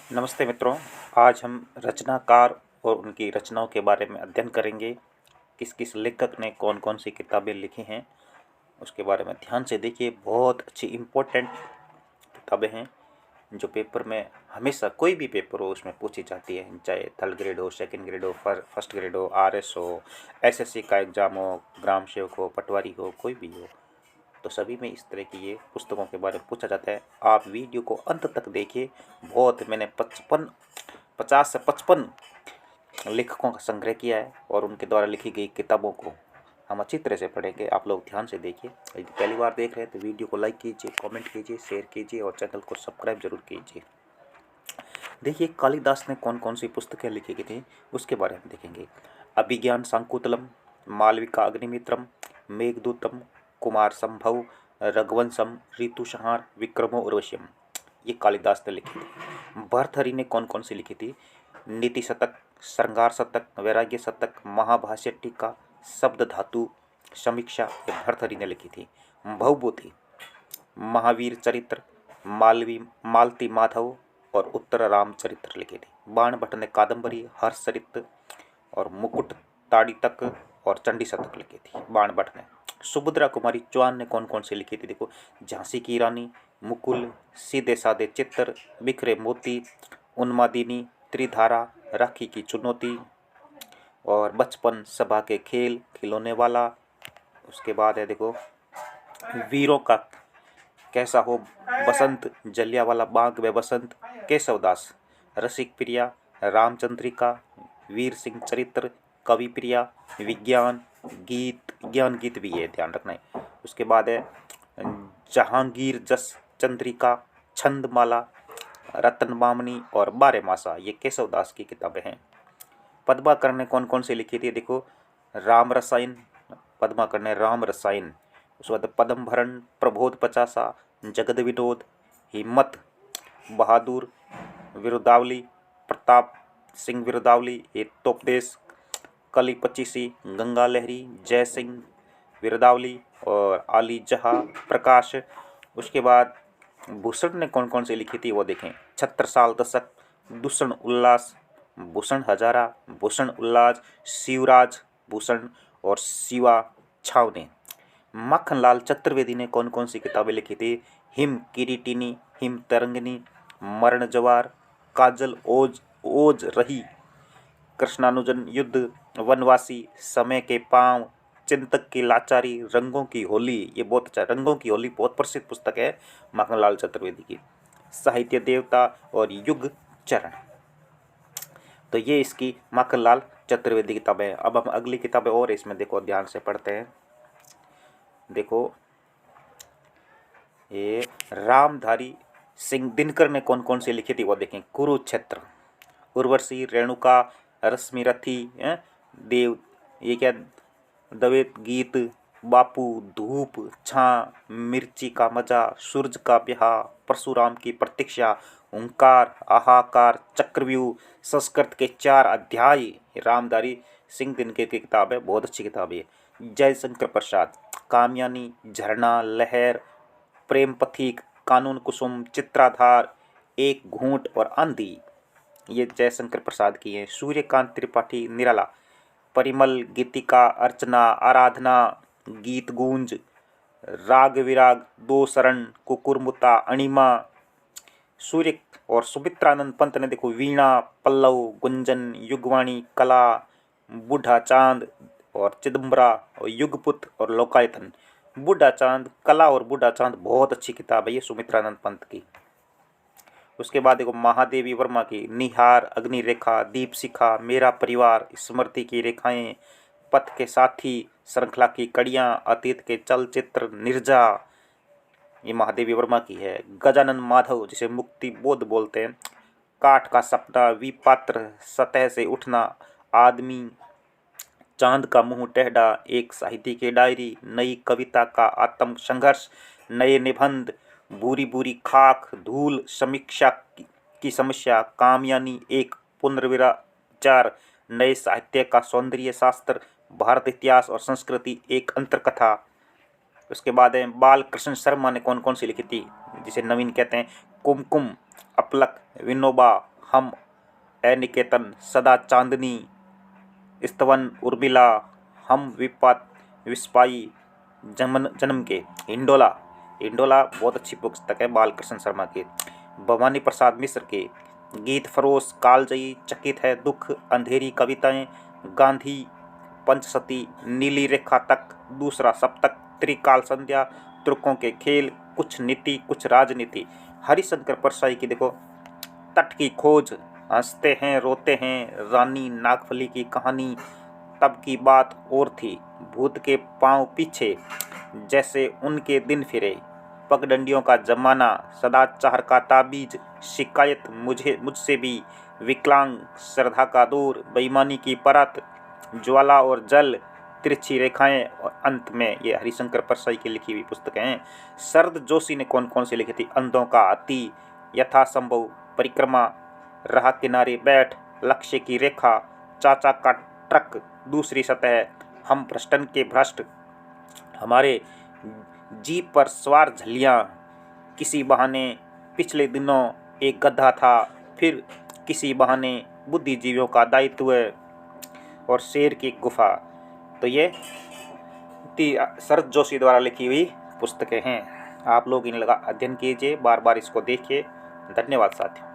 नमस्ते मित्रों। आज हम रचनाकार और उनकी रचनाओं के बारे में अध्ययन करेंगे। किस किस लेखक ने कौन कौन सी किताबें लिखी हैं उसके बारे में ध्यान से देखिए। बहुत अच्छी इम्पोर्टेंट किताबें हैं जो पेपर में हमेशा कोई भी पेपर हो उसमें पूछी जाती है, चाहे थर्ड ग्रेड हो, सेकंड ग्रेड हो, फर्स्ट ग्रेड हो, आरएस हो, एसएससी का एग्ज़ाम हो, ग्राम सेवक हो, पटवारी हो, कोई भी हो, तो सभी में इस तरह की ये पुस्तकों के बारे में पूछा जाता है। आप वीडियो को अंत तक देखिए। मैंने 50 से 55 लेखकों का संग्रह किया है और उनके द्वारा लिखी गई किताबों को हम अच्छी तरह से पढ़ेंगे। आप लोग ध्यान से देखिए। यदि पहली बार देख रहे हैं तो वीडियो को लाइक कीजिए, कमेंट कीजिए, शेयर कीजिए और चैनल को सब्सक्राइब जरूर कीजिए। देखिए कालिदास ने कौन कौन सी पुस्तकें लिखी गई थी उसके बारे में देखेंगे। अभिज्ञान शाकुंतलम, मालविका अग्निमित्रम, मेघदूतम, कुमार संभव, रघुवंशम, ऋतुसंहार, विक्रमो उर्वश्यम, ये कालिदास ने लिखी थी। भर्तहरि ने कौन कौन सी लिखी थी? नीति शतक, श्रृंगार शतक, वैराग्य शतक, महाभाष्य टीका, शब्द धातु समीक्षा, ये भर्तहरि ने लिखी थी। भवभूति, महावीर चरित्र, मालती माधव और उत्तर रामचरित्र लिखे थे। बाण भट्ट ने कादम्बरी, हर्षचरित्र और मुकुट ताड़ितक और चंडी शतक लिखी थी बाण भट्ट ने। सुभद्रा कुमारी चौहान ने कौन कौन सी लिखी थी? देखो, झांसी की रानी, मुकुल, सीधे साधे चित्र, बिखरे मोती, उन्मादिनी, त्रिधारा, राखी की चुनौती और बचपन, सभा के खेल, खिलौने वाला। उसके बाद है देखो, वीरों का कैसा हो बसंत, जलियांवाला बाग व बसंत, केशवदास, रसिक प्रिया, रामचंद्रिका, वीर सिंह चरित्र, कवि प्रिया, विज्ञान गीत, ज्ञान गीत भी है, ध्यान रखना है। उसके बाद है जहांगीर जस चंद्रिका, छंदमाला, रतन मामनी और बारहमासा, ये केशवदास की किताबें हैं। पद्माकर ने कौन कौन सी लिखी थी? देखो, राम रसायन, पद्माकर ने राम रसायन। उसके बाद पद्मभरण, प्रबोध पचासा, जगद विनोद, हिम्मत बहादुर, विरुदावली, प्रताप सिंह विरुदावली, हितोपदेश, कली पचीसी, गंगा लहरी, जय सिंह विरुदावली और आली जहा प्रकाश। उसके बाद भूषण ने कौन कौन सी लिखी थी वो देखें। छत्रसाल दशक, दूषण उल्लास, भूषण हजारा, भूषण उल्लास, शिवराज भूषण और शिवा छावने। माखनलाल चतुर्वेदी ने कौन कौन सी किताबें लिखी थी? हिम किरीटिनी, हिम तरंगिनी, मरण जवार, काजल ओज ओज रही, कृष्णानुजन युद्ध, वनवासी, समय के पांव, चिंतक की लाचारी, रंगों की होली, ये बहुत अच्छा, रंगों की होली बहुत प्रसिद्ध पुस्तक है माखनलाल चतुर्वेदी की। साहित्य देवता और युग चरण, तो ये इसकी माखनलाल चतुर्वेदी किताब है। अब हम अगली किताबें और इसमें देखो ध्यान से पढ़ते हैं। देखो, ये रामधारी सिंह दिनकर ने कौन कौन सी लिखी थी वो देखें। कुरुक्षेत्र, उर्वशी, रेणुका, रश्मिरथी, देव, ये क्या, द्वैत गीत, बापू, धूप, छाँ, मिर्ची का मजा, सूरज का ब्याह, परशुराम की प्रतीक्षा, ओंकार, आहाकार, चक्रव्यूह, संस्कृत के 4 अध्याय। रामधारी सिंह दिनकर की किताब है, बहुत अच्छी किताब है। जयशंकर प्रसाद, कामयानी, झरना, लहर, प्रेम पथिक, कानून कुसुम, चित्राधार, एक घूंट और आंधी, ये जयशंकर प्रसाद की है। सूर्यकांत त्रिपाठी, निराला, परिमल, गीतिका, अर्चना, आराधना, गीत गूंज, राग विराग, दो शरण, कुकुरमुता, अणिमा। सूर्य और सुमित्रानंद पंत ने देखो वीणा, पल्लव, गुंजन, युगवाणी, कला, बूढ़ा चांद और चिदम्बरा और युगपुत और लोकायतन। बूढ़ा चांद, कला और बूढ़ा चांद बहुत अच्छी किताब है ये सुमित्रानंद पंत की। उसके बाद देखो महादेवी वर्मा की निहार, अग्निरेखा, दीप शिखा, मेरा परिवार, स्मृति की रेखाएं, पथ के साथी, श्रृंखला की कड़ियां, अतीत के चलचित्र, निर्जा, ये महादेवी वर्मा की है। गजानन माधव, जिसे मुक्ति बोध बोलते हैं, काठ का सपना, विपात्र, सतह से उठना, आदमी, चांद का मुंह टेढ़ा, एक साहित्य की डायरी, नई कविता का आत्म संघर्ष, नए निबंध, बुरी बुरी खाक, धूल, समीक्षा की समस्या, कामयानी, एक पुनर्विचार, नए साहित्य का सौंदर्य शास्त्र, भारत इतिहास और संस्कृति, एक अंतरकथा। उसके बाद है बाल कृष्ण शर्मा ने कौन कौन सी लिखी थी, जिसे नवीन कहते हैं। कुमकुम, अपलक, विनोबा, हम, ए निकेतन, सदा चांदनी, स्तवन उर्मिला, हम विपात विस्पाई, जन्म के, इंडोला। इंडोला बहुत अच्छी पुस्तक है बालकृष्ण शर्मा की। भवानी प्रसाद मिश्र के गीत फरोश, कालजयी, चकित है दुख, अंधेरी कविताएं, गांधी, पंचसती, नीली रेखा तक, दूसरा सप्तक, त्रिकाल संध्या, तुर्कों के खेल, कुछ नीति कुछ राजनीति। हरिशंकर परसाई की देखो तट की खोज, हंसते हैं रोते हैं, रानी नागफली की कहानी, तब की बात और थी, भूत के पांव पीछे, जैसे उनके दिन फिरे, पगडंडियों का जमाना, सदाचार का ताबीज, शिकायत मुझसे भी, विकलांग, श्रद्धा का दूर, बेईमानी की परत, ज्वाला और जल, तिरछी रेखाएं, और अंत में ये हरिशंकर परसाई की लिखी हुई पुस्तकें हैं। शरद जोशी ने कौन कौन सी लिखी थी? अंधों का हाथी, यथासंभव, परिक्रमा, राह किनारे बैठ, लक्ष्य की रेखा, चाचा का ट्रक, दूसरी सतह, हम भ्रष्टन के भ्रष्ट, हमारे जीप पर सवार झलियाँ, किसी बहाने, पिछले दिनों एक गधा था, फिर किसी बहाने, बुद्धिजीवियों का दायित्व और शेर की गुफा। तो ये शरद जोशी द्वारा लिखी हुई पुस्तकें हैं। आप लोग इन लगा अध्ययन कीजिए, बार बार इसको देखिए। धन्यवाद साथियों।